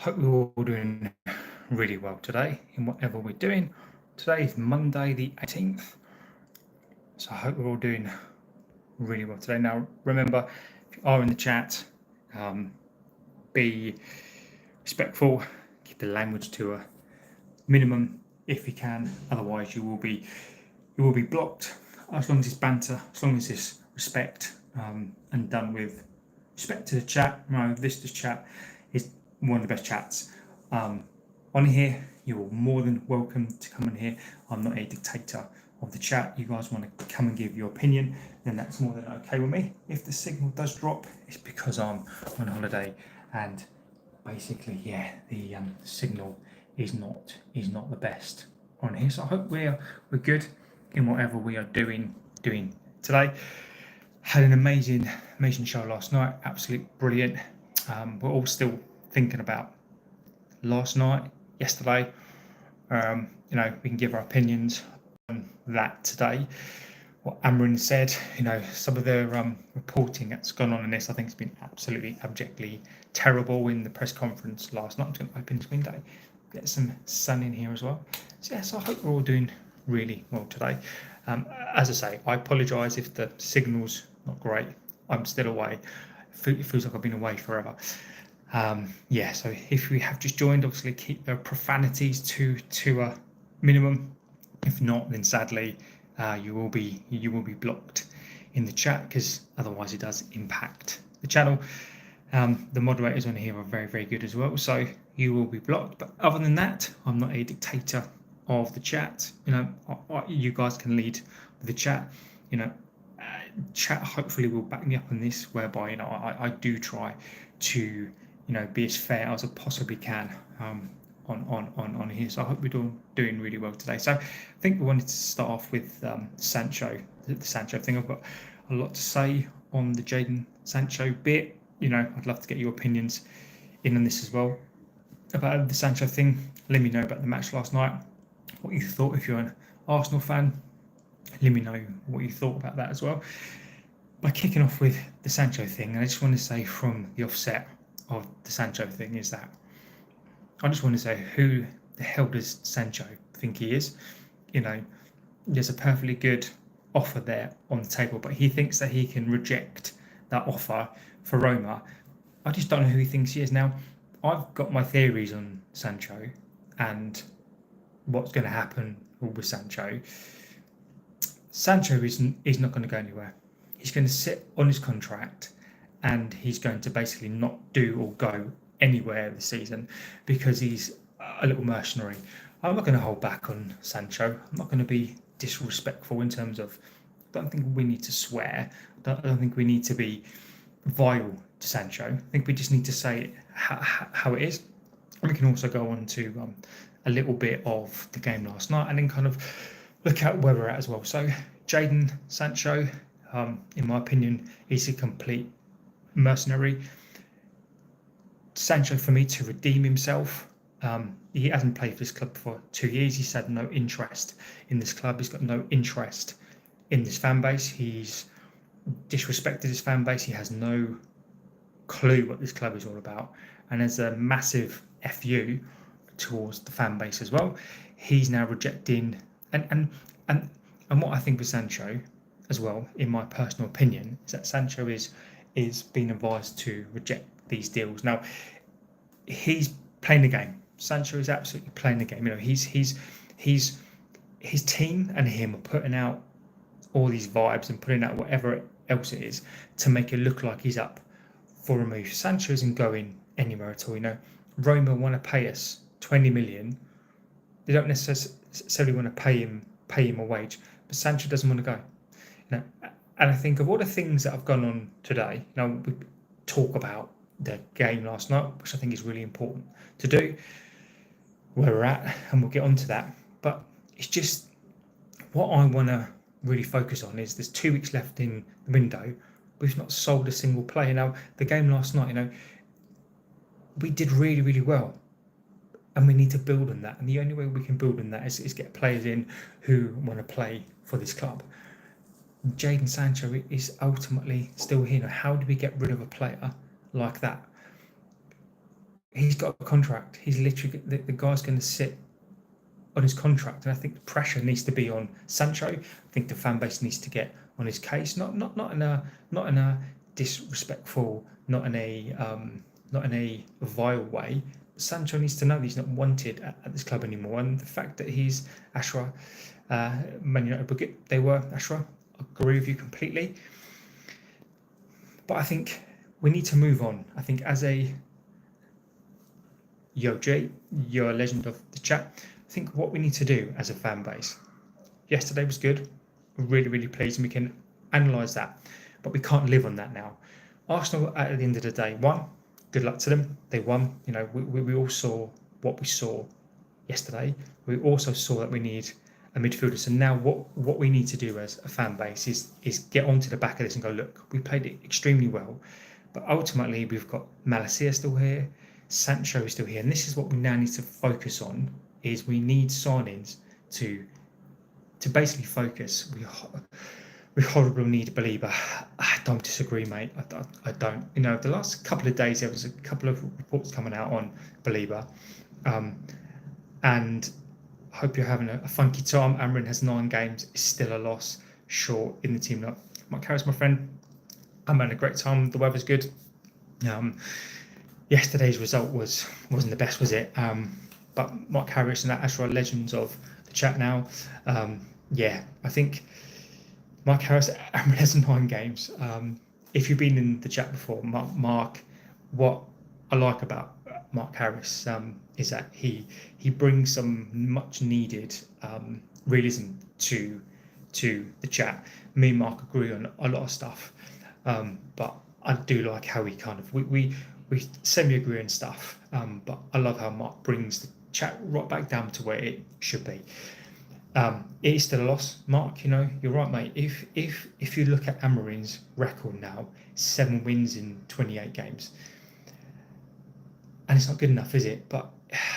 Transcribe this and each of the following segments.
Hope we're all doing really well today in whatever we're doing. Today is Monday the 18th, so I hope we're all doing really well today. Now, remember, if you are in the chat, be respectful, keep the language to a minimum if you can. Otherwise, you will be blocked. As long as it's banter, as long as it's respect and done with respect to the chat. This chat is one of the best chats on here. You're more than welcome to come in here. I'm not a dictator of the chat. You guys want to come and give your opinion, then that's more than okay with me. If the signal does drop, it's because I'm on holiday and basically, the signal is not the best on here. So I hope we're good in whatever we are doing today. Had an amazing show last night, absolutely brilliant. We're all still thinking about last night, yesterday. We can give our opinions on that today. What Amorim said, some of the reporting that's gone on in this, I think, has been absolutely abjectly terrible in the press conference last night. I'm just going to open this window, get some sun in here as well. So I hope we're all doing really well today. As I say, I apologise if the signal's not great. I'm still away. It feels like I've been away forever. So if we have just joined, obviously keep the profanities to a minimum. If not, then sadly you will be blocked in the chat, because otherwise it does impact the channel. The moderators on here are very, very good as well, so you will be blocked. But other than that, I'm not a dictator of the chat. You guys can lead the chat. Chat hopefully will back me up on this, whereby I do try to be as fair as I possibly can on here. So I hope we're doing really well today. So I think we wanted to start off with Sancho, the Sancho thing. I've got a lot to say on the Jadon Sancho bit. I'd love to get your opinions in on this as well about the Sancho thing. Let me know about the match last night, what you thought. If you're an Arsenal fan, let me know what you thought about that as well. By kicking off with the Sancho thing, and I just want to say from the offset of the Sancho thing is that I just want to say, who the hell does Sancho think he is? There's a perfectly good offer there on the table, but he thinks that he can reject that offer for Roma. I just don't know who he thinks he is. Now, I've got my theories on Sancho and what's going to happen with Sancho. Sancho is not going to go anywhere. He's going to sit on his contract and he's going to basically not do or go anywhere this season because he's a little mercenary. I'm not going to hold back on Sancho. I'm not going to be disrespectful in terms of, I don't think we need to swear. I don't think we need to be vile to Sancho. I think we just need to say it how it is. And we can also go on to a little bit of the game last night and then kind of look at where we're at as well. So Jadon Sancho, in my opinion, is a complete mercenary. Sancho, for me to redeem himself, he hasn't played for this club for 2 years. He's had no interest in this club. He's got no interest in this fan base. He's disrespected his fan base. He has no clue what this club is all about. And there's a massive FU towards the fan base as well. He's now rejecting, and what I think with Sancho as well, in my personal opinion, is that Sancho is being advised to reject these deals. Now, he's playing the game. Sancho is absolutely playing the game. His team and him are putting out all these vibes and putting out whatever else it is to make it look like he's up for a move. Sancho isn't going anywhere at all. Roma want to pay us 20 million. They don't necessarily want to pay him a wage, but Sancho doesn't want to go. And I think of all the things that have gone on today. Now, we talk about the game last night, which I think is really important to do, where we're at, and we'll get onto that. But it's just what I want to really focus on is there's 2 weeks left in the window. We've not sold a single player. Now, the game last night, we did really, really well. And we need to build on that. And the only way we can build on that is get players in who want to play for this club. Jadon Sancho is ultimately still here. How do we get rid of a player like that? he's got a contract. He's literally the guy's going to sit on his contract, and I think the pressure needs to be on Sancho. I think the fan base needs to get on his case, not in a disrespectful, not in a vile way. Sancho needs to know that he's not wanted at this club anymore, and the fact that he's Ashra, Man United, they were Ashra. I agree with you completely, but I think we need to move on. I think as a Jay, you're a legend of the chat. I think what we need to do as a fan base. Yesterday was good. We're really, really pleased, and we can analyse that. But we can't live on that now. Arsenal, at the end of the day, won. Good luck to them. They won. You know, we all saw what we saw yesterday. We also saw that we need a midfielder. So now what we need to do as a fan base is get onto the back of this and go, look, we played it extremely well. But ultimately, we've got Malacia still here. Sancho is still here. And this is what we now need to focus on, is we need signings to basically focus. We horribly need a believer. I don't disagree, mate. I don't. You know, the last couple of days there was a couple of reports coming out on believer, and I hope you're having a funky time. Amorim has 9 games. It's still a loss. Sure, in the team. Mark Harris, my friend, I'm having a great time. The weather's good. Yesterday's result wasn't the best, was it? But Mark Harris and that Ashra legends of the chat now. Yeah, I think Mark Harris has 9 games. If you've been in the chat before, Mark, what I like about Mark Harris is that he brings some much needed realism to the chat. Me and Mark agree on a lot of stuff, but I do like how he kind of we semi-agree on stuff, but I love how Mark brings the chat right back down to where it should be. It is still a loss, Mark. You know, you're right, mate. If you look at Amorim's record now, 7 wins in 28 games, and it's not good enough, is it? But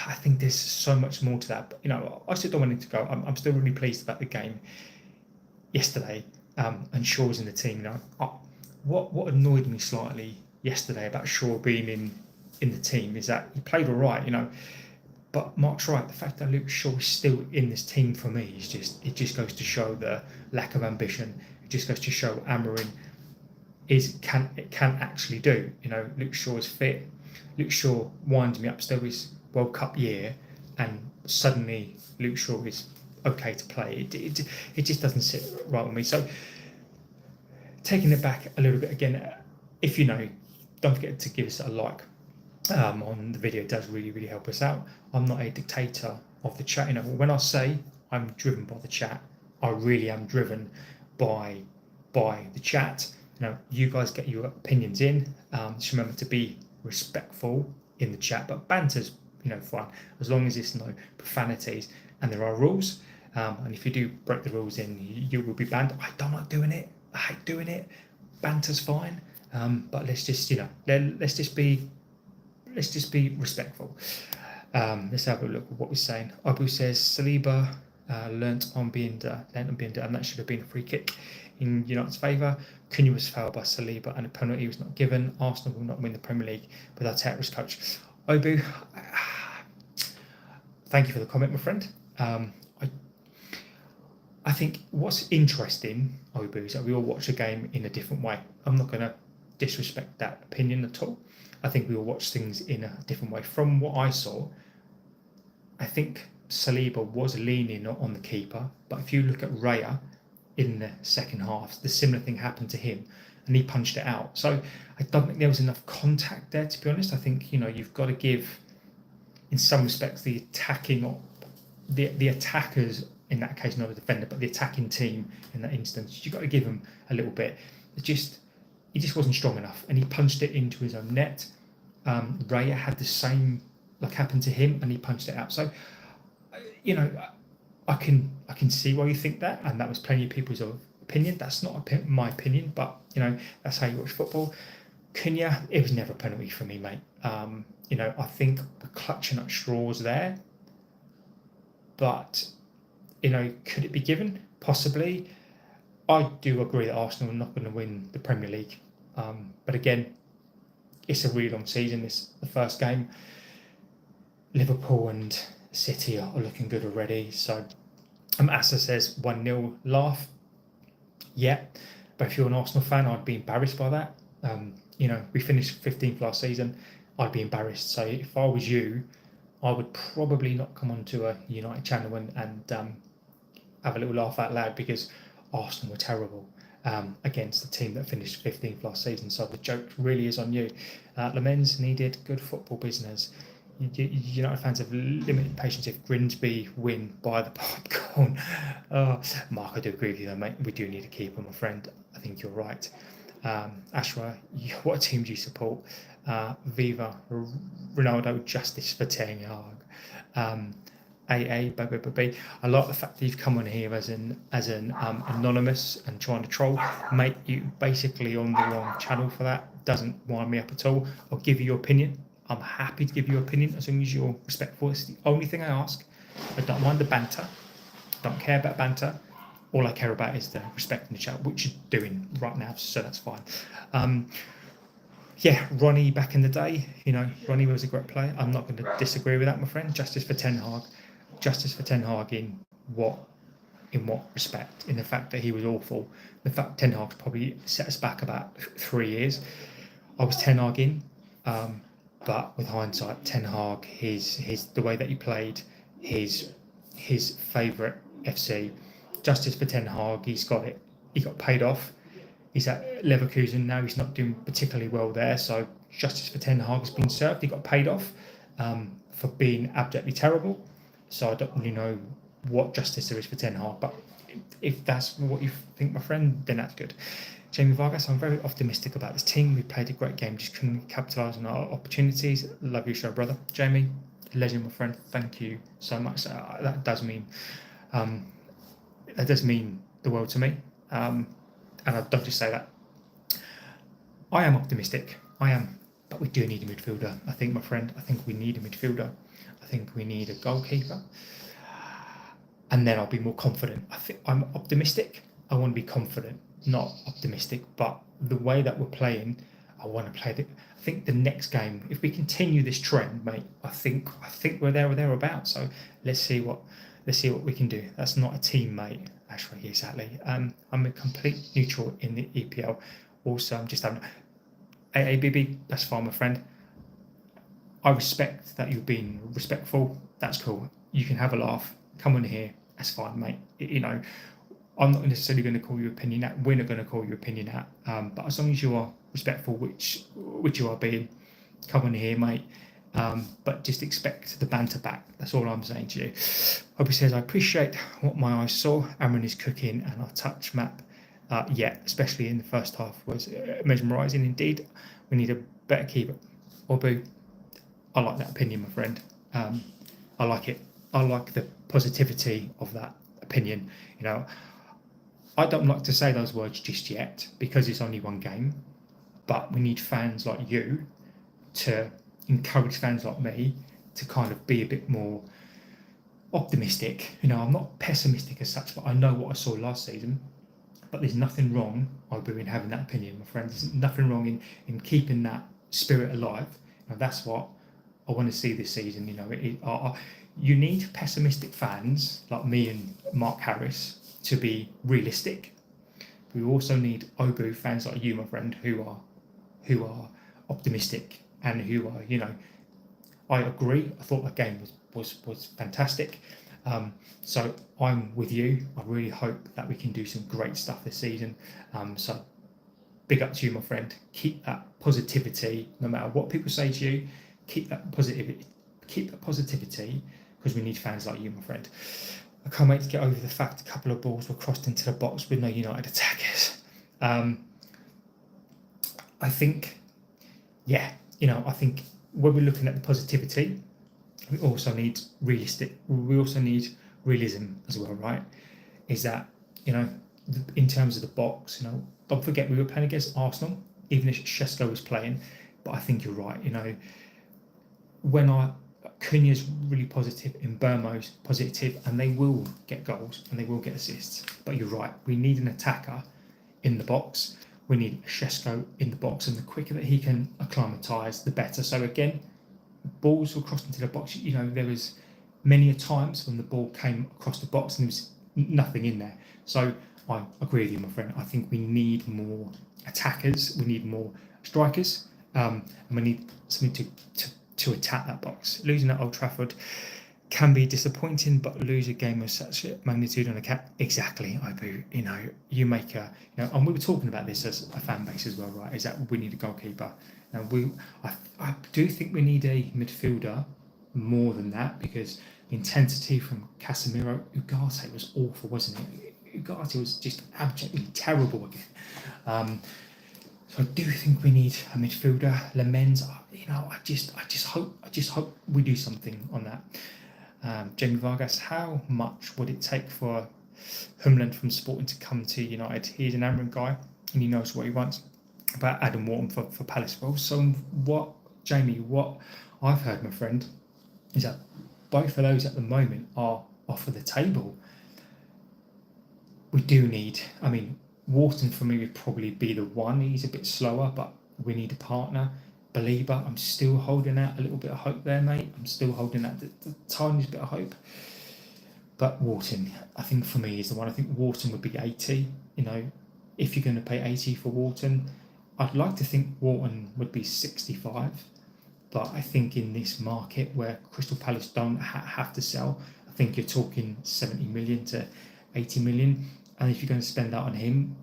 I think there's so much more to that. But, you know, I still don't want him to go. I'm still really pleased about the game yesterday, and Shaw's in the team. You know, what annoyed me slightly yesterday about Shaw being in the team is that he played all right, you know. But Mark's right. The fact that Luke Shaw is still in this team for me is just goes to show the lack of ambition. It just goes to show Amorim can actually do. You know, Luke Shaw is fit. Luke Shaw winds me up still his World Cup year, and suddenly Luke Shaw is okay to play. It just doesn't sit right with me. So taking it back a little bit again, if you know, don't forget to give us a like on the video. It does really, really help us out. I'm not a dictator of the chat. You know, when I say I'm driven by the chat, I really am driven by the chat. You know, you guys get your opinions in. Just remember to be respectful in the chat, but banter's, you know, fine as long as it's no profanities and there are rules. And if you do break the rules you will be banned. I don't like doing it. I hate doing it. Banter's fine, but let's just, you know, let's just be respectful. Let's have a look at what we're saying. Abu says Saliba learnt on Binder, and that should have been a free kick in United's favour. Cunha was fouled by Saliba and a penalty was not given. Arsenal will not win the Premier League without Arteta as coach. Obu, thank you for the comment, my friend. I think what's interesting, Obu, is that we all watch a game in a different way. I'm not going to disrespect that opinion at all. I think we all watch things in a different way. From what I saw, I think Saliba was leaning on the keeper, but if you look at Raya in the second half, the similar thing happened to him, and he punched it out. So I don't think there was enough contact there, to be honest. I think, you know, you've got to give, in some respects, the attacking or the attackers, in that case, not the defender, but the attacking team in that instance, you've got to give them a little bit. He just wasn't strong enough, and he punched it into his own net. Raya had the same like happened to him, and he punched it out. So, you know, I can see why you think that, and that was plenty of people's opinion. That's not my opinion, but you know, that's how you watch football. Cunha, it was never a penalty for me, mate. You know, I think the clutching at straws there, but you know, could it be given? Possibly. I do agree that Arsenal are not going to win the Premier League, but again, it's a really long season. It's the first game. Liverpool and City are looking good already. So Asa says 1-0 laugh. Yeah, but if you're an Arsenal fan, I'd be embarrassed by that. We finished 15th last season. I'd be embarrassed. So if I was you, I would probably not come onto a United channel and have a little laugh out loud, because Arsenal were terrible against the team that finished 15th last season. So the joke really is on you. Lamens needed good football business. United fans have limited patience if Grimsby win by the popcorn. Mark, I do agree with you though, mate. We do need to keep him, my friend. I think you're right. Ashra, what team do you support? Viva Ronaldo, justice for Ten Hag. AA. I like the fact that you've come on here as an anonymous and trying to troll. Mate, you basically on the wrong channel for that. Doesn't wind me up at all. I'll give you your opinion. I'm happy to give you your opinion as long as you're respectful. It's the only thing I ask. I don't mind the banter. Don't care about banter. All I care about is the respect in the chat, which you're doing right now, so that's fine. Ronnie back in the day, Ronnie was a great player. I'm not going to disagree with that, my friend. Justice for Ten Hag. Justice for Ten Hag in what respect? In the fact that he was awful. The fact Ten Hag's probably set us back about 3 years. I was Ten Hag in, but with hindsight, Ten Hag, his the way that he played, his favourite FC. Justice for Ten Hag, he's got it. He got paid off. He's at Leverkusen now. He's not doing particularly well there. So justice for Ten Hag has been served. He got paid off for being abjectly terrible. So I don't really know what justice there is for Ten Hag. But if that's what you think, my friend, then that's good. Jamie Vargas, I'm very optimistic about this team. We played a great game, just couldn't capitalise on our opportunities. Love your show, brother. Jamie, legend, my friend. Thank you so much. That does mean the world to me. And I don't just say that. I am optimistic. I am. But we do need a midfielder. I think, my friend, we need a midfielder. I think we need a goalkeeper. And then I'll be more confident. I'm optimistic. I want to be confident, not optimistic. But the way that we're playing, I want to play it. I think the next game, if we continue this trend, mate, I think we're there or thereabouts. So let's see what we can do. That's not a team, mate. Actually, exactly. I'm a complete neutral in the EPL. Also, I'm just having AABB. That's fine, my friend. I respect that you're being respectful. That's cool. You can have a laugh. Come on here. That's fine, mate. I'm not necessarily going to call your opinion out. We're not going to call your opinion out. But as long as you are respectful, which you are being, come on here, mate. But just expect the banter back. That's all I'm saying to you. Hobby says, I appreciate what my eyes saw. Amron is cooking and our touch map, especially in the first half, was mesmerising indeed. We need a better keeper. Obu, I like that opinion, my friend. I like it. I like the positivity of that opinion. I don't like to say those words just yet because it's only one game, but we need fans like you to encourage fans like me to kind of be a bit more optimistic. I'm not pessimistic as such, but I know what I saw last season. But there's nothing wrong, in having that opinion, my friend. There's nothing wrong in keeping that spirit alive. That's what I want to see this season. You need pessimistic fans like me and Mark Harris to be realistic. We also need Obu fans like you, my friend, who are optimistic and who are, I agree. I thought that game was fantastic. So I'm with you. I really hope that we can do some great stuff this season. So big up to you, my friend. Keep that positivity, no matter what people say to you. Keep that positivity. Because we need fans like you, my friend. I can't wait to get over the fact a couple of balls were crossed into the box with no United attackers. I think when we're looking at the positivity, we also need realism as well, right? Is that, in terms of the box, don't forget we were playing against Arsenal, even if Shesko was playing, but I think you're right, when Cunha's really positive, and Burmo's positive, and they will get goals and they will get assists. But you're right, we need an attacker in the box. We need Shesko in the box, and the quicker that he can acclimatise, the better. So again, balls were crossed into the box. You know, there was many a times when the ball came across the box and there was nothing in there. So I agree with you, my friend. I think we need more attackers. We need more strikers, and we need something to attack that box. Losing at Old Trafford can be disappointing, but lose a game of such magnitude on a cap. Exactly, I do. You know, you make a, you know, and we were talking about this as a fan base as well, right? Is that we need a goalkeeper. Now I do think we need a midfielder more than that, because the intensity from Casemiro, Ugarte was awful, wasn't it? Ugarte was just abjectly terrible again. So I do think we need a midfielder. Lemens, you know, I just hope we do something on that. Jamie Vargas, how much would it take for Humland from Sporting to come to United? He's an Amorim guy and he knows what he wants. About Adam Wharton for Palace. Well, so what, Jamie, what I've heard, my friend, is that both of those at the moment are off of the table. We do need, I mean, Wharton for me would probably be the one. He's a bit slower, but we need a partner. Belieber, I'm still holding out a little bit of hope there, mate. I'm still holding out the tiniest bit of hope. But Wharton, I think for me, is the one. I think Wharton would be 80. You know, if you're going to pay 80 for Wharton, I'd like to think Wharton would be 65. But I think in this market where Crystal Palace don't have to sell, I think you're talking 70 million to 80 million. And if you're going to spend that on him,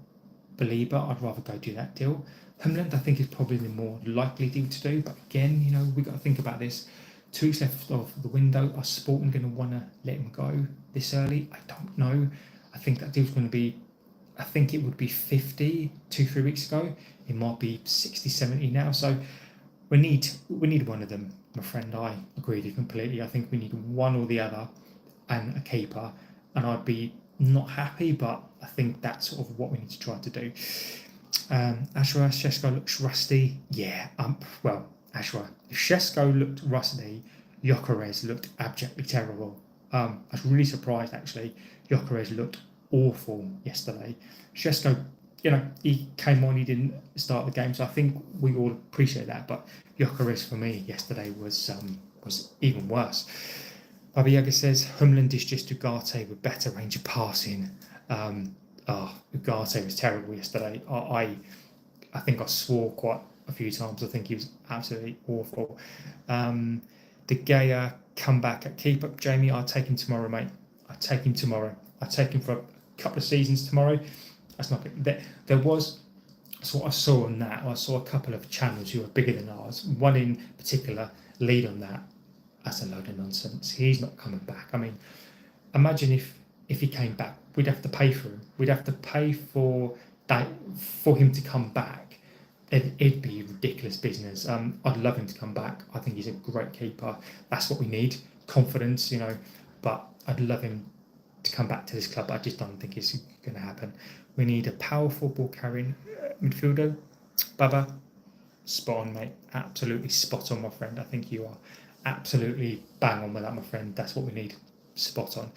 Belieber, I'd rather go do that deal. Humland, I think, is probably the more likely deal to do. But again, you know, we've got to think about this. 2 weeks left of the window. Are Sporting going to want to let him go this early? I don't know. I think that deal's going to be, I think it would be 50 2-3 weeks ago. It might be 60, 70 now. So we need one of them, my friend. I agree with you completely. I think we need one or the other and a keeper. And I'd be not happy, but I think that's sort of what we need to try to do. Ashra, Shesko looks rusty. Yeah, well, Ashra, if Shesko looked rusty, Gyökeres looked abjectly terrible. I was really surprised, actually. Gyökeres looked awful yesterday. Shesko, you know, he came on, he didn't start the game, so I think we all appreciate that. But Gyökeres for me yesterday was even worse. Baba Yaga says Humland is just Ugarte with better range of passing. Ugarte was terrible yesterday. I think I swore quite a few times. I think he was absolutely awful. De Gea come back at keeper. Jamie, I'll take him tomorrow, mate. I'll take him tomorrow. I'll take him for a couple of seasons tomorrow. That's not good. There was, so what I saw on that, I saw a couple of channels who were bigger than ours. One in particular lead on that. That's a load of nonsense. He's not coming back. I mean, imagine if he came back, we'd have to pay for him. We'd have to pay for that for him to come back. It'd be ridiculous business. I'd love him to come back. I think he's a great keeper. That's what we need, confidence, you know. But I'd love him to come back to this club. I just don't think it's going to happen. We need a powerful ball carrying midfielder. Baba, spot on, mate. Absolutely spot on, my friend. I think you are absolutely bang on with that, my friend. That's what we need. Spot on.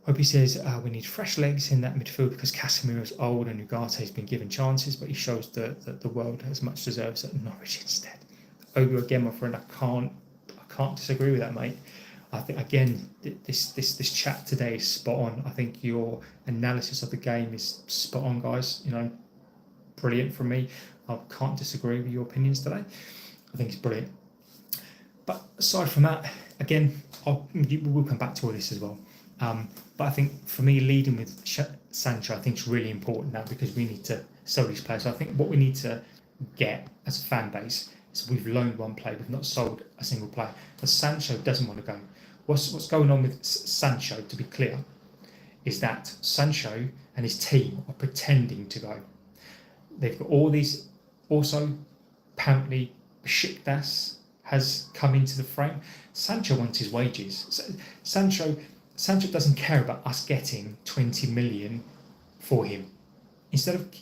Hobie says we need fresh legs in that midfield because Casemiro is old and Ugarte has been given chances, but he shows that the world as much deserves at Norwich instead. Obi, again, my friend, I can't disagree with that, mate. I think again this chat today is spot on. I think your analysis of the game is spot on, guys. You know, brilliant from me. I can't disagree with your opinions today. I think it's brilliant. But aside from that, again, we'll come back to all this as well. But I think for me, leading with Sancho, I think is really important now because we need to sell these players. So I think what we need to get as a fan base is we've loaned one player, we've not sold a single player. But Sancho doesn't want to go. What's going on with Sancho, to be clear, is that Sancho and his team are pretending to go. They've got all these. Also, apparently, Besiktas has come into the frame. Sancho wants his wages. Sancho doesn't care about us getting 20 million for him. Instead of,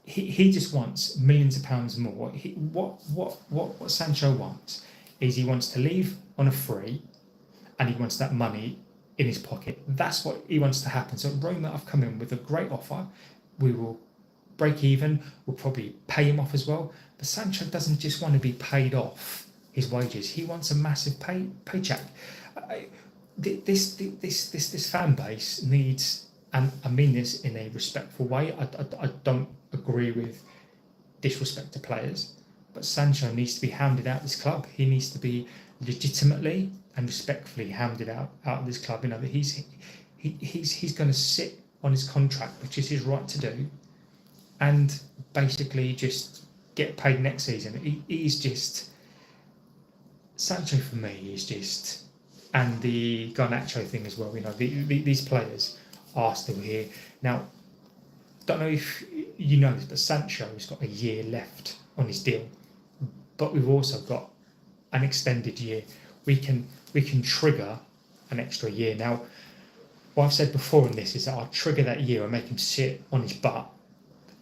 he just wants millions of pounds more. What Sancho wants is he wants to leave on a free, and he wants that money in his pocket. That's what he wants to happen. So Roma have come in with a great offer. We will break even. We'll probably pay him off as well. But Sancho doesn't just want to be paid off his wages. He wants a massive paycheck. This fan base needs, and I mean this in a respectful way. I don't agree with disrespect to players, but Sancho needs to be hounded out of this club. He needs to be legitimately and respectfully hounded out of this club. You know that he's going to sit on his contract, which is his right to do, and basically just get paid next season. He's just, Sancho for me is just, and the Garnacho thing as well. You know, these players are still here now. Don't know if you know this, but Sancho has got a year left on his deal, but we've also got an extended year. We can trigger an extra year. Now, what I've said before in this is that I'll trigger that year and make him sit on his butt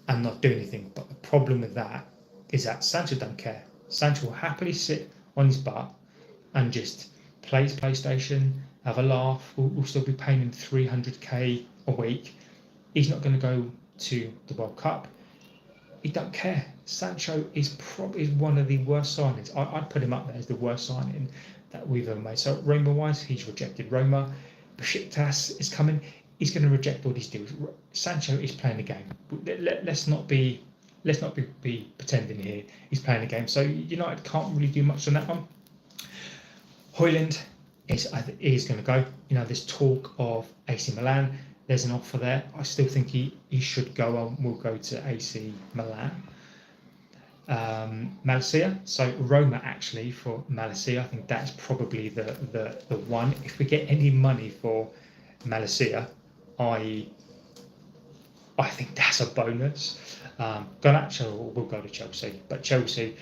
and not do anything. But the problem with that is that Sancho don't care. Sancho will happily sit on his butt and just play his PlayStation, have a laugh. We'll still be paying him 300k a week. He's not going to go to the World Cup. He don't care. Sancho is probably one of the worst signings. I'd put him up there as the worst signing that we've ever made. So Roma-wise, he's rejected Roma. Besiktas is coming. He's going to reject all these deals. Sancho is playing the game. Let's not be pretending here. He's playing the game. So United can't really do much on that one. Højlund is going to go. You know, there's talk of AC Milan. There's an offer there. I still think he should go on. We'll go to AC Milan. Malaysia. So Roma actually for Malaysia. I think that's probably the one. If we get any money for Malaysia, I think that's a bonus. Garnacho will go to Chelsea, but Chelsea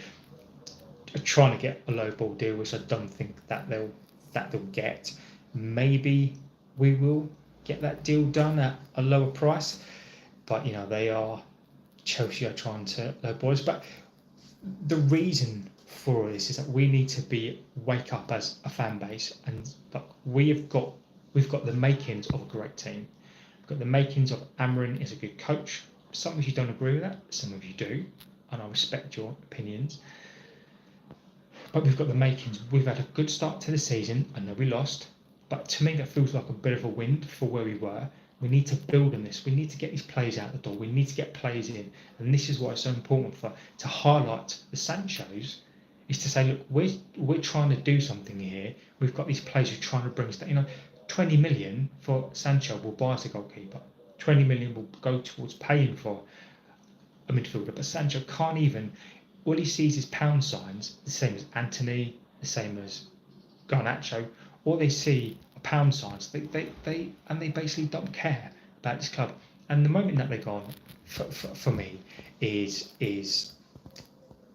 are trying to get a low ball deal, which I don't think that they'll get. Maybe we will get that deal done at a lower price, but Chelsea are trying to low boys. But the reason for this is that we need to wake up as a fan base, and we've got the makings of a great team. We've got the makings of Amorim is a good coach. Some of you don't agree with that, some of you do, and I respect your opinions. But we've got the makings. We've had a good start to the season. I know we lost, but to me that feels like a bit of a win for where we were. We need to build on this. We need to get these players out the door. We need to get players in, and this is why it's so important to highlight the Sanchos. Is to say, look, we're trying to do something here. We've got these players who are trying to bring us. 20 million for Sancho will buy us a goalkeeper. 20 million will go towards paying for a midfielder. But Sancho can't even. All he sees is pound signs, the same as Anthony, the same as Garnacho. All they see are pound signs. They basically don't care about this club. And the moment that they're gone, for me, is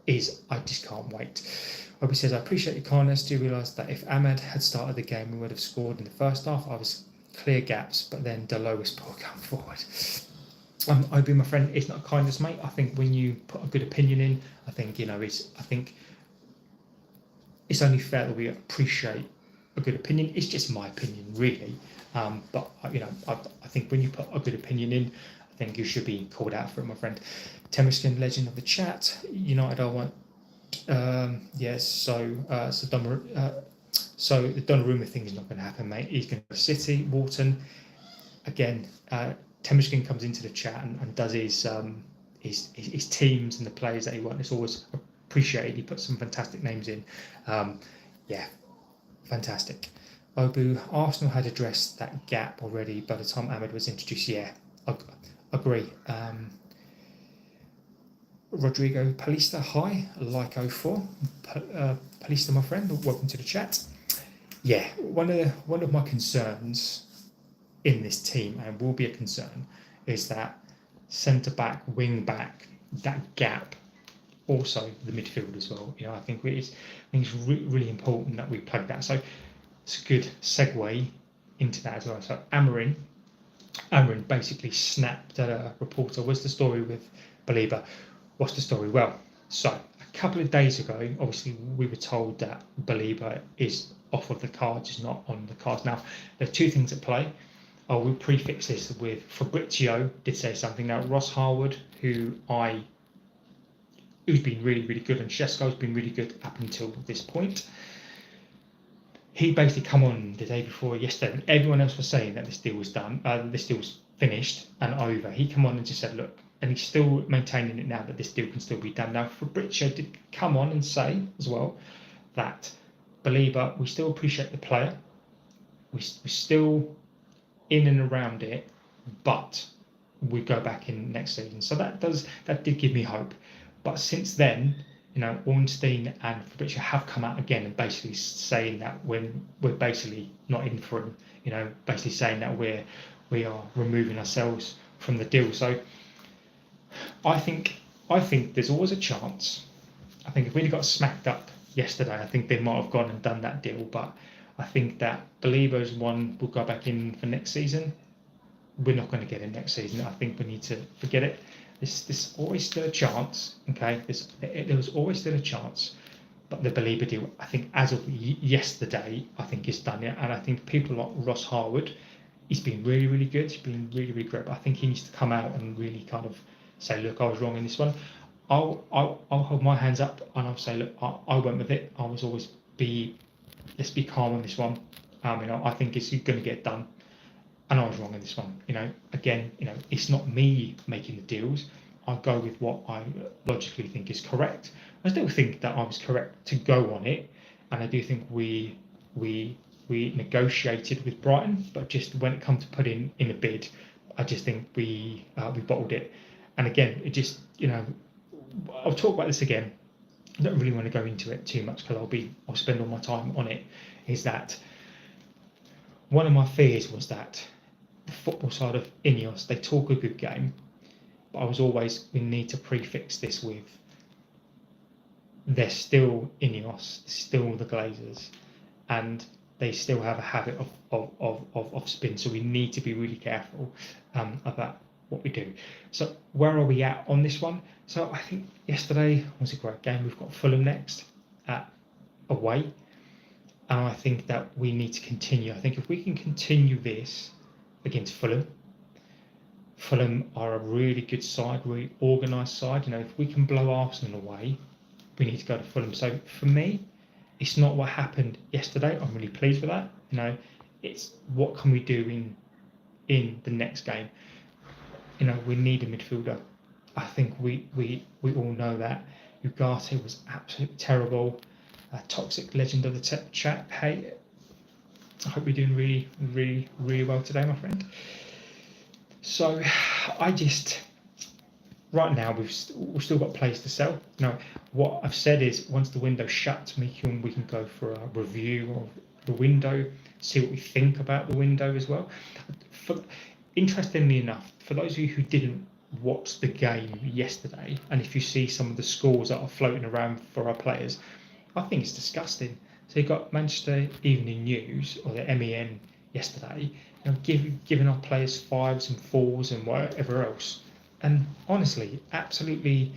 I just can't wait. Obi says, I appreciate your kindness. Do realise that if Ahmed had started the game, we would have scored in the first half. I was clear gaps, but then the lowest ball come forward. Obi, my friend, it's not kindness, mate. I think when you put a good opinion in, I think it's only fair that we appreciate a good opinion. It's just my opinion, really. But I think when you put a good opinion in, I think you should be called out for it, my friend. Temeskin, legend of the chat. United, I want. Yes. So the Donnarumma thing is not going to happen, mate. He's going to go City, Wharton. Again, Temeskin comes into the chat and does his teams and the players that he wants. It's always appreciated. He puts some fantastic names in. Fantastic. Obu, Arsenal had addressed that gap already by the time Ahmed was introduced. Yeah, I agree. Rodrigo Palista, hi, like 04. Palista, my friend, welcome to the chat. Yeah, one of my concerns in this team, and will be a concern, is that centre back, wing back, that gap. Also, the midfield as well. I think it's really important that we plug that. So it's a good segue into that as well. So Amorim basically snapped at a reporter. What's the story with Belieber? What's the story? Well, so a couple of days ago, obviously we were told that Belieber is off of the cards, is not on the cards. Now, there are two things at play. We'll prefix this with Fabrizio did say something. Now, Ross Harwood, who I who's been really, really good, and Šeško's been really good up until this point. He basically come on the day before yesterday, and everyone else was saying that this deal was done, this deal was finished and over. He come on and just said, look, and he's still maintaining it now that this deal can still be done. Now, Fabrizio did come on and say as well that, Belieber, we still appreciate the player, we're still in and around it, but we go back in next season. So that did give me hope. But since then, Ornstein and Fabrizio have come out again and basically saying that when we're basically not in for him, basically saying that we are removing ourselves from the deal. So I think there's always a chance. I think if we'd got smacked up yesterday, I think they might have gone and done that deal. But I think that Belieber's one will go back in for next season. We're not going to get in next season. I think we need to forget it. There's always still a chance, okay? There was always still a chance. But the Belieber deal, I think, as of yesterday, I think is done. Yeah? And I think people like Ross Harwood, he's been really, really good. He's been really, really great. But I think he needs to come out and really kind of say, look, I was wrong in this one. I'll hold my hands up and I'll say, look, I went with it. I was always let's be calm on this one. I think it's going to get done. And I was wrong in this one. Again, it's not me making the deals. I go with what I logically think is correct. I still think that I was correct to go on it, and I do think we negotiated with Brighton, but just when it comes to putting in a bid, I just think we bottled it. And again, it just I'll talk about this again. I don't really want to go into it too much because I'll spend all my time on it. Is that one of my fears was that the football side of Ineos, they talk a good game, but I was always, we need to prefix this with, they're still Ineos, still the Glazers, and they still have a habit of spin, so we need to be really careful about what we do. So where are we at on this one? So I think yesterday was a great game. We've got Fulham next away, and I think that we need to continue. I think if we can continue this against Fulham are a really good side, really organised side. If we can blow Arsenal away, we need to go to Fulham. So for me, it's not what happened yesterday. I'm really pleased with that. It's what can we do in the next game. We need a midfielder. I think we all know that. Ugarte was absolutely terrible. Toxic legend of the chat. Hey, I hope you're doing really, really, really well today, my friend. So right now we've still got players to sell. What I've said is once the window shuts, we can go for a review of the window, see what we think about the window as well. Interestingly enough, for those of you who didn't watch the game yesterday, and if you see some of the scores that are floating around for our players, I think it's disgusting. So you got Manchester Evening News, or the MEN yesterday, giving our players 5s and 4s and whatever else. And honestly, absolutely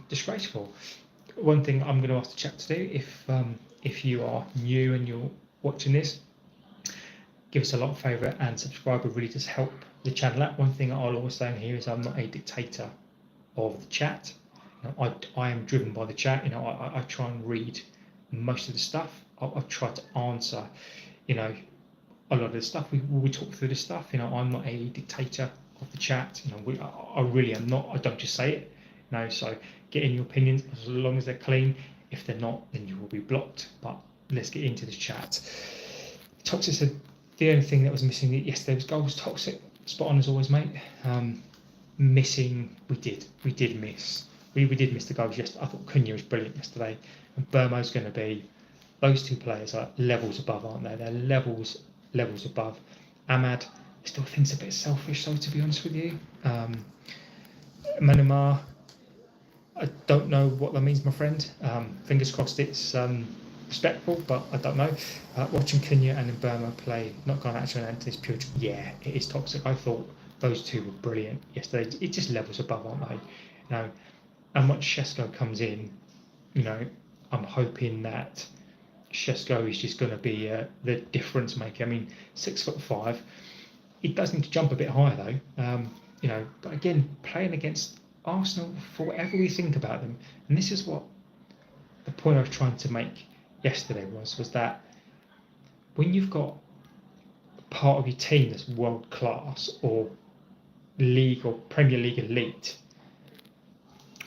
disgraceful. One thing I'm going to ask the chat to do, if you are new and you're watching this, give us a lot of favour and subscribe. It really does help the channel out. One thing I'll always say in here is I'm not a dictator of the chat. I am driven by the chat. I try and read most of the stuff. I've tried to answer, a lot of the stuff. We talk through this stuff. I'm not a dictator of the chat. I really am not. I don't just say it. So get in your opinions as long as they're clean. If they're not, then you will be blocked. But let's get into this chat. Toxic said the only thing that was missing yesterday was goals. Toxic, spot on as always, mate. Missing, we did miss. We did miss the goals yesterday. I thought Cunha was brilliant yesterday, and Burmo's going to be. Those two players are levels above, aren't they? They're levels above. Ahmad, I still think it's a bit selfish, though, to be honest with you. Manamar, I don't know what that means, my friend. Fingers crossed it's respectful, but I don't know. Watching Cunha and Burma play, not going actually into this pure. Yeah, it is toxic. I thought those two were brilliant yesterday. It just levels above, aren't they? And once Šeško comes in, I'm hoping that Šeško is just going to be the difference maker. 6'5". He does need to jump a bit higher though. But again, playing against Arsenal, for whatever we think about them, and this is what the point I was trying to make yesterday was that when you've got part of your team that's world class or league or Premier League elite,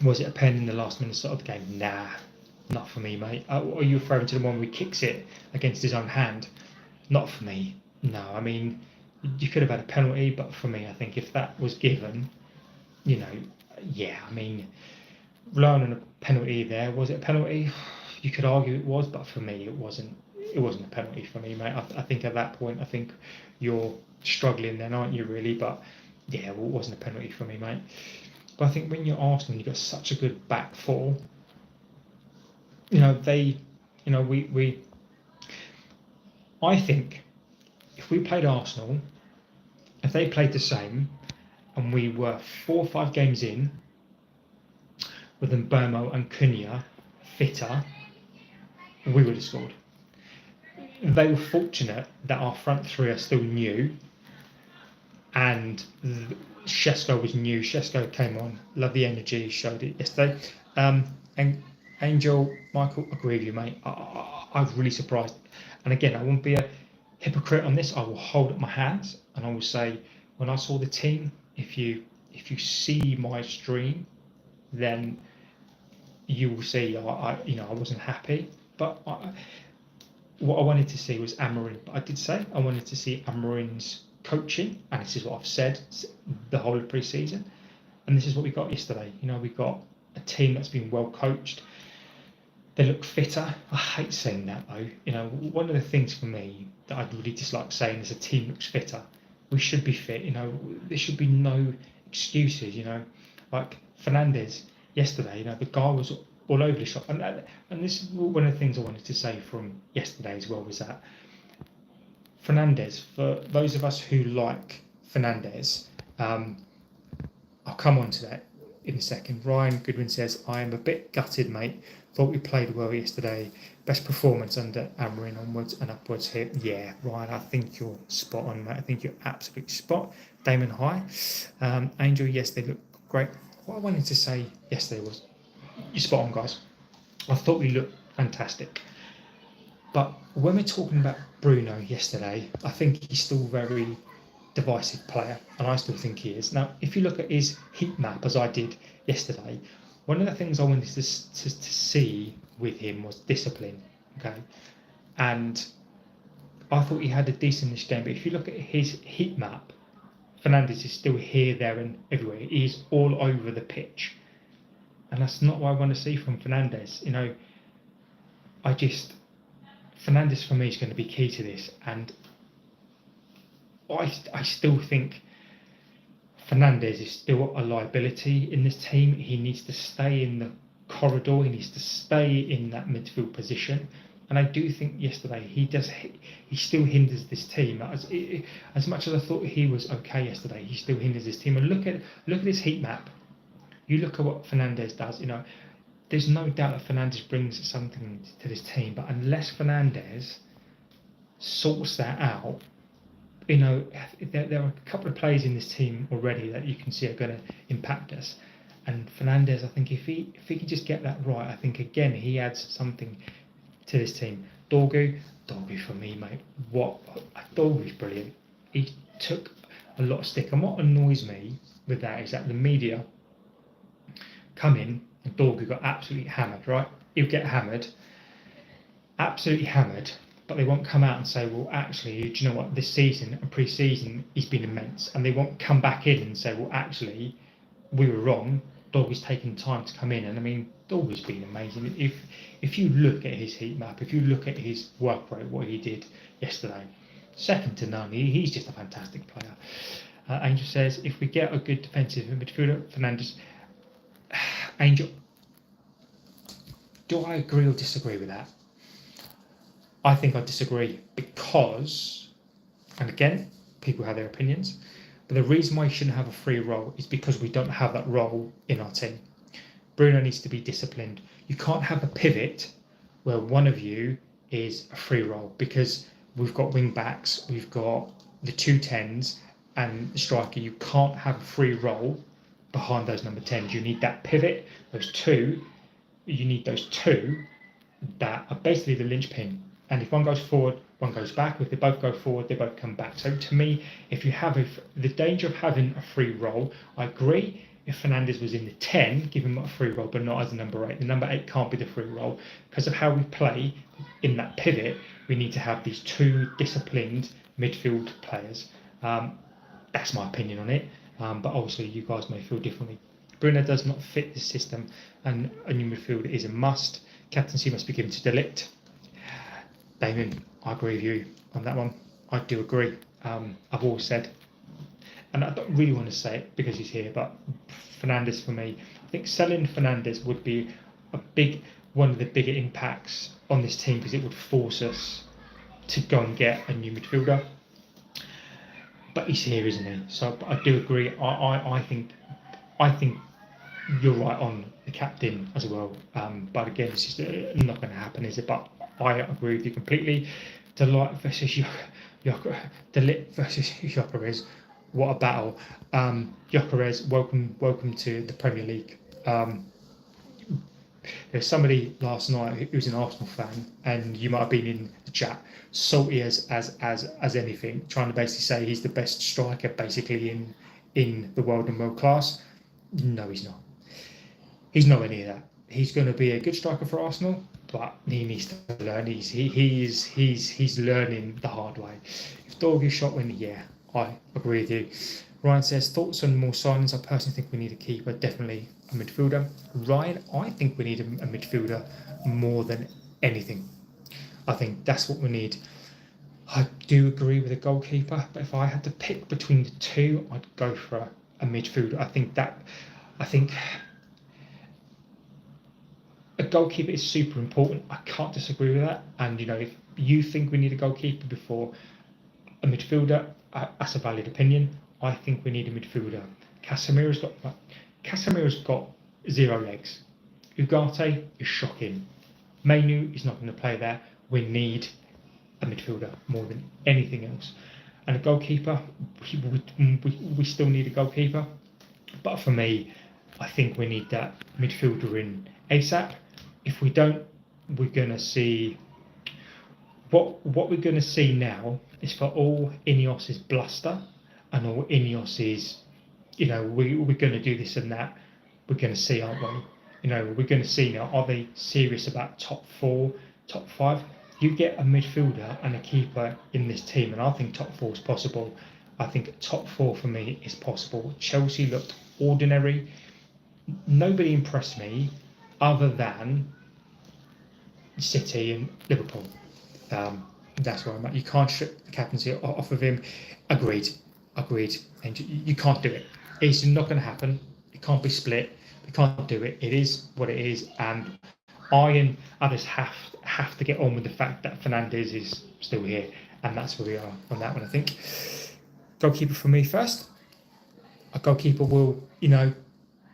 was it a pen in the last minute sort of the game? Nah, not for me, mate. Are you referring to the one where he kicks it against his own hand? Not for me. No, I mean, you could have had a penalty, but for me, I think if that was given, yeah, I mean, relying on a penalty there, was it a penalty? You could argue it was, but for me, it wasn't. It wasn't a penalty for me, mate. I think at that point, I think you're struggling then, aren't you, really? But yeah, well, it wasn't a penalty for me, mate. But I think when you're Arsenal, you've got such a good back four. I think if we played Arsenal, if they played the same, and we were 4 or 5 games in, with Mbeumo and Cunha fitter, we would have scored. They were fortunate that our front three are still new, and Šeško was new. Šeško came on, loved the energy, showed it yesterday. And Angel, Michael, agree with you, mate. I was really surprised. And again, I won't be a hypocrite on this. I will hold up my hands and I will say, when I saw the team, if you see my stream, then you will see I wasn't happy. But what I wanted to see was Amorim. But I did say I wanted to see Amorim's coaching, and this is what I've said the whole of pre-season, and this is what we got yesterday. We got a team that's been well coached. They look fitter. I hate saying that though. One of the things for me that I'd really dislike saying is a team looks fitter. We should be fit. There should be no excuses. Like Fernandes yesterday. The guy was all over the shop, and this is one of the things I wanted to say from yesterday as well, was that Fernandes, for those of us who like Fernandes, I'll come on to that in a second. Ryan Goodwin says, I am a bit gutted, mate. Thought we played well yesterday. Best performance under Amorim, onwards and upwards here. Yeah, Ryan, I think you're spot on, mate. I think you're absolutely spot. Damon, hi. Angel, yes, they look great. What I wanted to say yesterday was, you're spot on, guys. I thought we looked fantastic. But when we're talking about Bruno yesterday, I think he's still a very divisive player, and I still think he is. Now, if you look at his heat map, as I did yesterday, one of the things I wanted to see with him was discipline, okay? And I thought he had a decentish game, but if you look at his heat map, Fernandes is still here, there and everywhere. He's all over the pitch. And that's not what I want to see from Fernandes. Fernandes for me is going to be key to this, and I still think Fernandes is still a liability in this team. He needs to stay in the corridor. He needs to stay in that midfield position. And I do think yesterday he still hinders this team. As much as I thought he was okay yesterday, he still hinders this team. And look at his heat map. You look at what Fernandes does. There's no doubt that Fernandes brings something to this team. But unless Fernandes sorts that out, there are a couple of players in this team already that you can see are going to impact us. And Fernandes, I think if he can just get that right, I think again he adds something to this team. Dorgu for me, mate. Dorgu's brilliant. He took a lot of stick, and what annoys me with that is that the media come in and Dorgu got absolutely hammered. Right, he'll get hammered, absolutely hammered. But they won't come out and say, well, actually, do you know what? This season and pre-season, he's been immense. And they won't come back in and say, well, actually, we were wrong. Dorgu's taken time to come in. And I mean, Dorgu's been amazing. If you look at his heat map, if you look at his work rate, what he did yesterday, second to none. He's just a fantastic player. Angel says, if we get a good defensive midfielder, Fernandes. Angel, do I agree or disagree with that? I think I disagree because, and again, people have their opinions, but the reason why you shouldn't have a free role is because we don't have that role in our team. Bruno needs to be disciplined. You can't have a pivot where one of you is a free role, because we've got wing backs, we've got the 2 10s and the striker. You can't have a free role behind those number 10s. You need that pivot, those two. You need those two that are basically the linchpin. And if one goes forward, one goes back. If they both go forward, they both come back. So to me, if you have the danger of having a free role, I agree. If Fernandes was in the 10, give him a free role, but not as a number 8. The number 8 can't be the free role. Because of how we play in that pivot, we need to have these two disciplined midfield players. That's my opinion on it. But obviously, you guys may feel differently. Bruno does not fit the system, and a new midfielder is a must. Captaincy must be given to De Ligt. Damon, I agree with you on that one. I do agree. I've always said, and I don't really want to say it because he's here, but Fernandes for me, I think selling Fernandes would be one of the bigger impacts on this team, because it would force us to go and get a new midfielder. But he's here, isn't he? So I do agree. I think you're right on the captain as well. But again, it's just not going to happen, is it? But I agree with you completely. De Ligt versus Gyökeres. What a battle. Gyökeres, welcome to the Premier League. There's somebody last night who's an Arsenal fan, and you might have been in the chat, salty as anything, trying to basically say he's the best striker basically in the world and world class. No, he's not. He's nowhere near that. He's going to be a good striker for Arsenal, but he needs to learn. He's learning the hard way. If Dorgu shot win, yeah, I agree with you. Ryan says, thoughts on more signings? I personally think we need a keeper, definitely a midfielder. Ryan, I think we need a midfielder more than anything. I think that's what we need. I do agree with a goalkeeper, but if I had to pick between the two, I'd go for a midfielder. I think a goalkeeper is super important. I can't disagree with that. And if you think we need a goalkeeper before a midfielder, that's a valid opinion. I think we need a midfielder. Casemiro's got 0 legs. Ugarte is shocking. Mainu is not going to play there. We need a midfielder more than anything else. And a goalkeeper, we still need a goalkeeper. But for me, I think we need that midfielder in ASAP. If we don't, we're going to see... What we're going to see now is, for all Ineos's bluster and all Ineos's, we're going to do this and that, we're going to see, aren't we? We're going to see now, are they serious about top 4, top 5? You get a midfielder and a keeper in this team, and I think top 4 is possible. I think top 4 for me is possible. Chelsea looked ordinary. Nobody impressed me other than City and Liverpool. That's where I'm at. You can't strip the captaincy off of him. Agreed. And you can't do it. It's not going to happen. It can't be split. We can't do it. It is what it is. And I and others have to get on with the fact that Fernandes is still here. And that's where we are on that one, I think. Goalkeeper for me first. A goalkeeper will,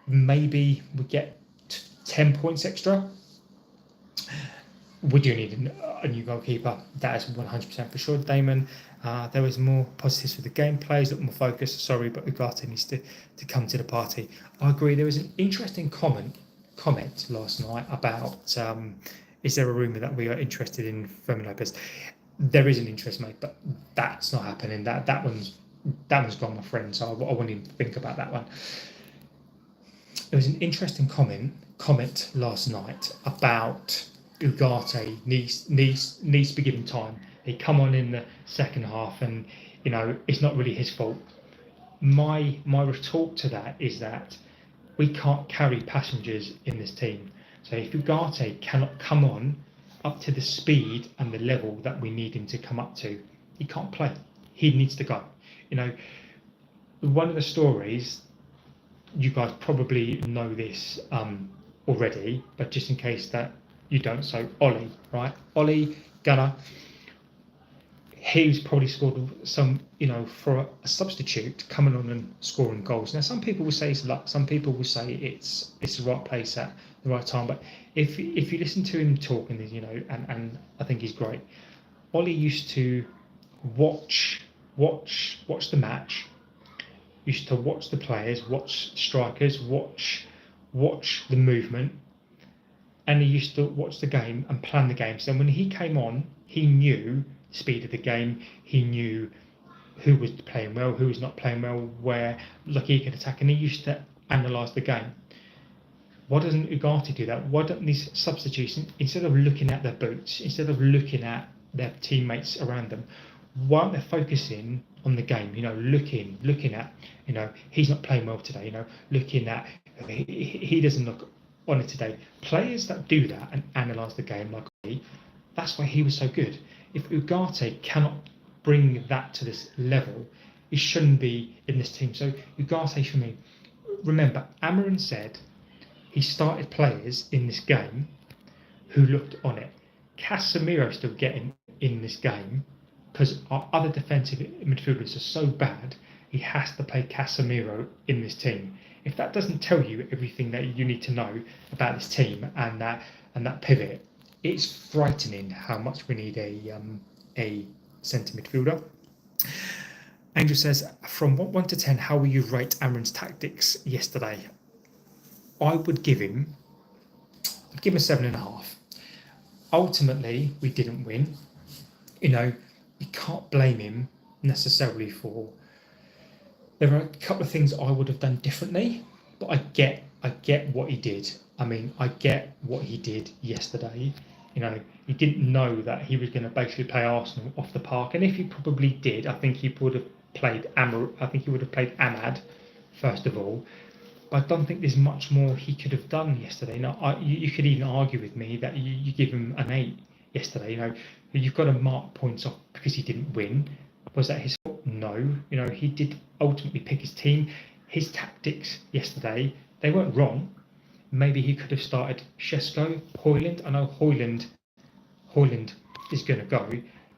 maybe we get 10 points extra. We do need a new goalkeeper. That is 100% for sure, Damon. There was more positives with the gameplay, a little more focused. Sorry, but Ugarte needs to come to the party. I agree. There was an interesting comment last night about is there a rumour that we are interested in Fermin Lopez? There is an interest, mate, but that's not happening. That one's gone, my friend. So I won't even think about that one. There was an interesting comment last night about Ugarte needs to be given time. He come on in the second half, and it's not really his fault. My retort to that is that we can't carry passengers in this team. So if Ugarte cannot come on up to the speed and the level that we need him to come up to, he can't play. He needs to go. One of the stories, you guys probably know this already, but just in case that you don't, so Ollie, right? Ollie Gunner, he's probably scored some, for a substitute coming on and scoring goals. Now, some people will say it's luck. Some people will say it's the right place at the right time. But if you listen to him talking, and I think he's great. Ollie used to watch the match, used to watch the players, watch strikers, watch the movement, and he used to watch the game and plan the game. So when he came on, he knew the speed of the game. He knew who was playing well, who was not playing well, where he could attack, and he used to analyse the game. Why doesn't Ugarte do that? Why don't these substitutes, instead of looking at their boots, instead of looking at their teammates around them, why aren't they focusing on the game? Looking at, he's not playing well today. Looking at, he doesn't look on it today. Players that do that and analyse the game like me, that's why he was so good. If Ugarte cannot bring that to this level, he shouldn't be in this team. So Ugarte, for me, remember, Amorim said he started players in this game who looked on it. Casemiro still getting in this game because our other defensive midfielders are so bad, he has to play Casemiro in this team. If that doesn't tell you everything that you need to know about this team and that pivot, it's frightening how much we need a centre midfielder. Angel says, from 1 to 10, how will you rate Amorim's tactics yesterday? I would give him a 7.5. Ultimately, we didn't win. You can't blame him necessarily for. There are a couple of things I would have done differently, but I get what he did. I mean, I get what he did yesterday. He didn't know that he was going to basically play Arsenal off the park, and if he probably did, I think he would have played Ahmad first of all. But I don't think there's much more he could have done yesterday. You could even argue with me that you give him an 8 yesterday. You've got to mark points off because he didn't win. Was that his fault? No. He did ultimately pick his team. His tactics yesterday, they weren't wrong. Maybe he could have started Šeško, Højlund. I know Højlund is going to go,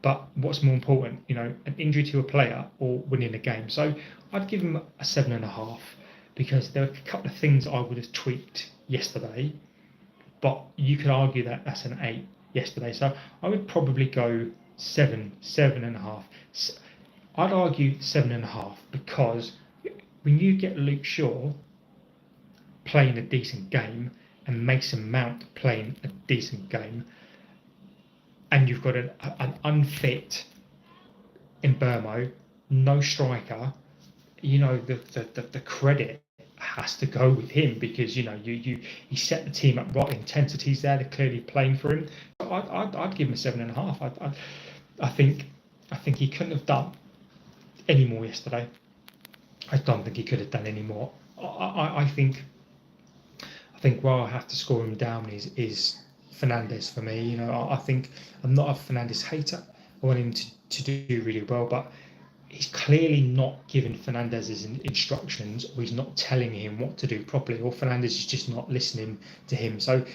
but what's more important, an injury to a player or winning a game? So I'd give him a 7.5 because there are a couple of things I would have tweaked yesterday, but you could argue that that's an 8 yesterday. So I would probably go 7.5. I'd argue 7.5 because when you get Luke Shaw playing a decent game and Mason Mount playing a decent game, and you've got an unfit Mbeumo, no striker, the credit has to go with him because he set the team up right. Intensity's there; they're clearly playing for him. I'd give him a 7.5. I think he couldn't have done any more yesterday. I don't think he could have done any more. I think where I have to score him down is Fernandes for me. I think I'm not a Fernandes hater. I want him to do really well, but he's clearly not giving Fernandes his instructions, or he's not telling him what to do properly, or Fernandes is just not listening to him. So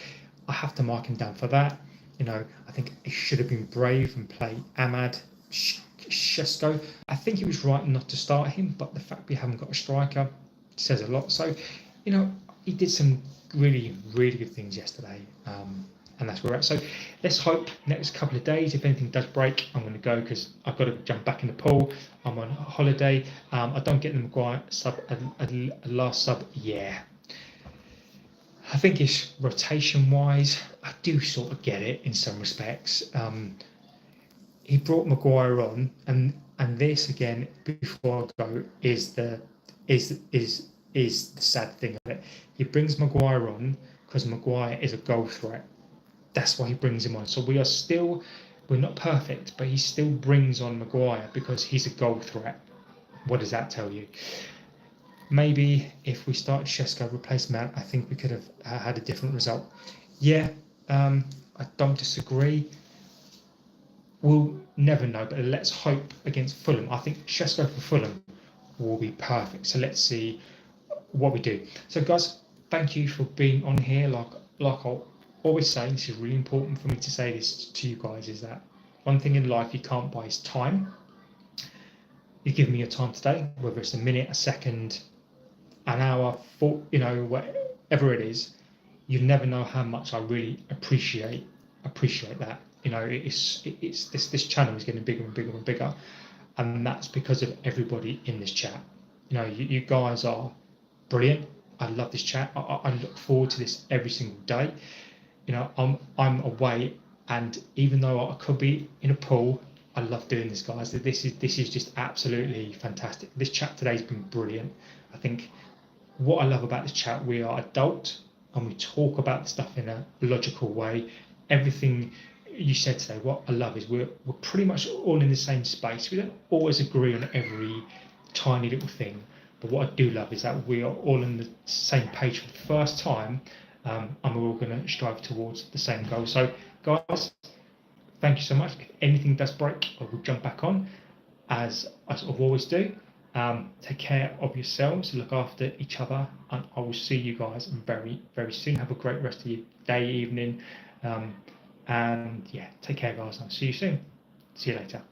I have to mark him down for that. I think he should have been brave and play Ahmad, Šeško. I think he was right not to start him, but the fact we haven't got a striker says a lot. So, he did some really, really good things yesterday. And that's where we're at. So let's hope next couple of days, if anything does break, I'm going to go because I've got to jump back in the pool. I'm on holiday. I don't get the Maguire sub, a last sub. Yeah. I think it's rotation-wise, I do sort of get it in some respects. He brought Maguire on, and this again, before I go, is the sad thing of it. He brings Maguire on because Maguire is a goal threat. That's why he brings him on. So we're not perfect, but he still brings on Maguire because he's a goal threat. What does that tell you? Maybe if we started Šeško, replaced Mount, I think we could have had a different result. Yeah, I don't disagree. We'll never know, but let's hope against Fulham. I think Šeško for Fulham will be perfect. So let's see what we do. So guys, thank you for being on here. Like I'll always say, this is really important for me to say this to you guys, is that one thing in life you can't buy is time. You give me your time today, whether it's a minute, a second, an hour, whatever it is, you never know how much I really appreciate that. It's this channel is getting bigger and bigger and bigger, and that's because of everybody in this chat. you guys are brilliant. I love this chat. I look forward to this every single day. I'm away, and even though I could be in a pool, I love doing this, guys. This is just absolutely fantastic. This chat today has been brilliant. I think what I love about this chat, we are adult and we talk about the stuff in a logical way. Everything you said today, what I love is we're pretty much all in the same space. We don't always agree on every tiny little thing, but what I do love is that we are all on the same page for the first time, and we're all going to strive towards the same goal. So, guys, thank you so much. If anything does break, I will jump back on, as I sort of always do. Take care of yourselves, look after each other, and I will see you guys very, very soon. Have a great rest of your day, evening, and yeah, take care, guys. I'll see you soon. See you later.